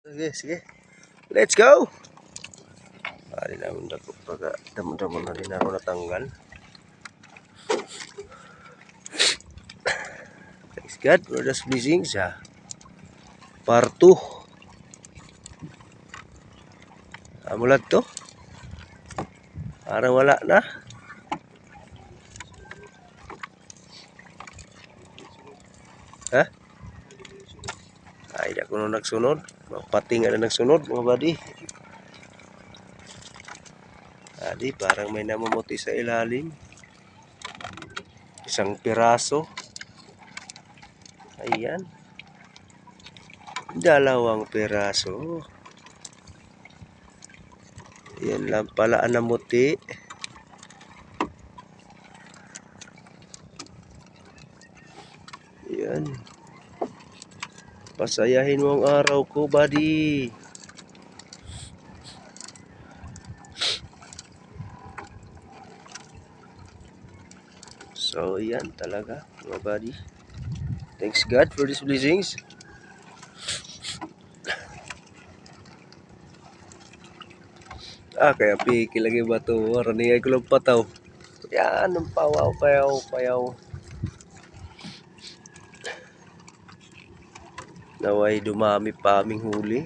Sige, sige. Let's go! Ari namin dako pagka damo-damo na rin ako natanggal. Thanks God for the blessings ha. Part 2. Amulat to. Parang wala na. Ha? Ay, ako nung nagsunod. Pating na nagsunod mga buddy. Adi, parang may namamuti sa ilalim. Isang piraso. Ayan. Dalawang piraso. Yan lang pala ang namuti. Yan. Pasayahin mo ang araw ko, buddy. So, yan talaga, mga buddy. Thanks God for these blessings. Kaya piki lagi ba ito? Raningay ko lang pataw. Yan, ang payaw, payaw. Naway dumami pa aming huli.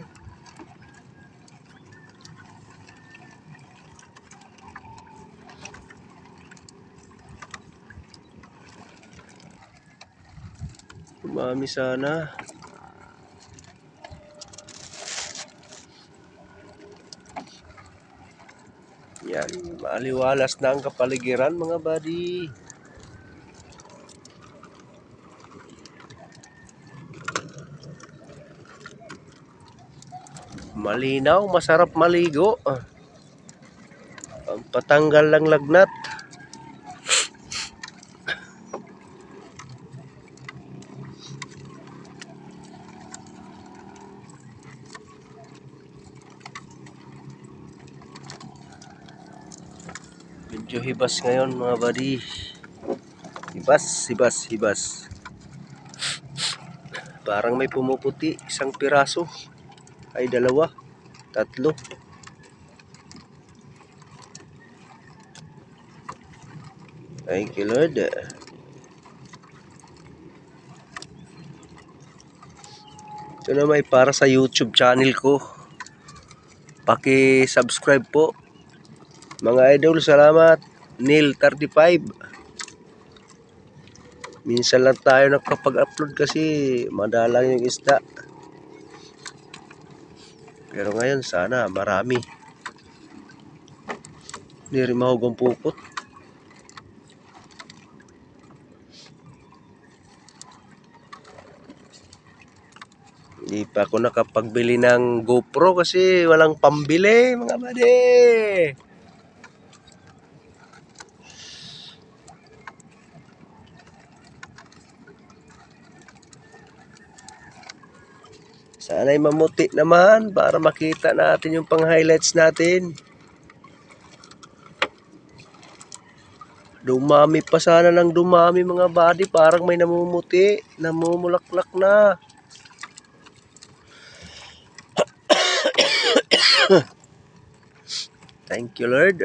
Dumami sana. Yan, maliwalas na ang kapaligiran mga buddy. Malinaw, masarap maligo. Ang patanggal lang lagnat. Medyo hibas ngayon mga buddy. Hibas. Parang may pumuputi, isang piraso. Ay dalawa, tatlo. Thank you Lord. Ito na may para sa YouTube channel ko. Paki-subscribe po. Mga idol, salamat. Neil35. Minsan lang tayo nakapag-upload kasi madalang yung isda. Pero ngayon sana marami. Hindi rin mahugang pukot. Hindi pa ako nakapagbili ng GoPro kasi walang pambili mga buddy. Sana'y mamuti naman para makita natin yung pang-highlights natin. Dumami pa sana ng dumami mga buddy. Parang may namumuti. Namumulaklak na. Thank you Lord.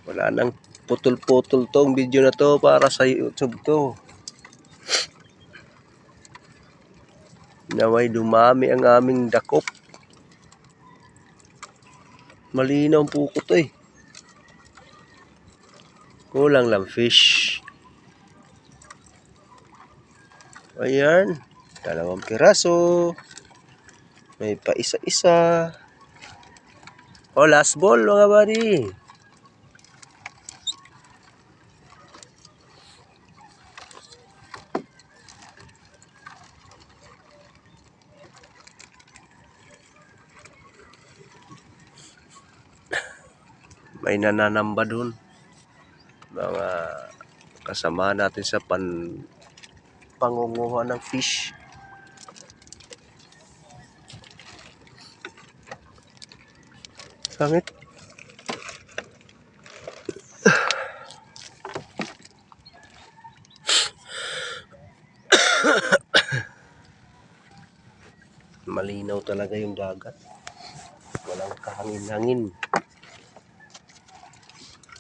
Wala nang putol-putol tong video na to para sa YouTube to. Naway dumami ang aming dakop. Malinaw ang pukot eh. Kulang lang fish. Ayan. 2 piraso. May pa isa-isa. Last ball mga buddy. May nananamba dun. Mga kasama natin sa pangunguha ng fish. Sangit. Malinaw talaga yung dagat. Walang kahangin-hangin.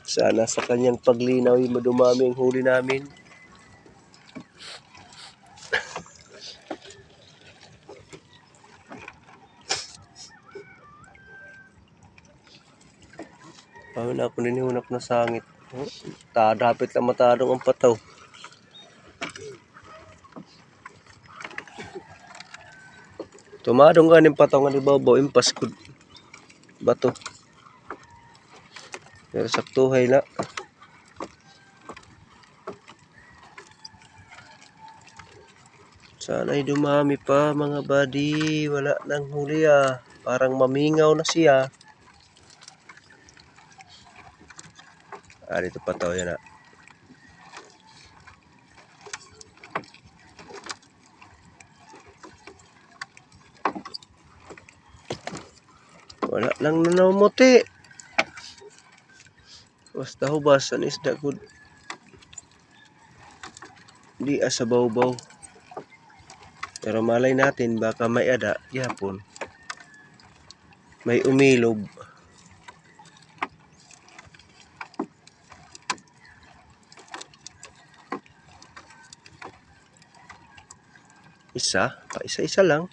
Sana sa kanyang paglinaw ay madumami ang huli namin. Paano na ako ninihunap na sangit. Dapit na matadong ang pataw. Tumadong ganing pataw nga di babaw impas kud bato. Pero saktuhay na. Sana'y dumami pa mga buddy. Wala nang huli ah. Parang mamingaw na siya. Dito pataw yan ah. Wala lang nanamuti. Basta hubasan isda good. Di asa baw-baw. Pero malay natin baka may ada yapon. May umilob. Isa lang.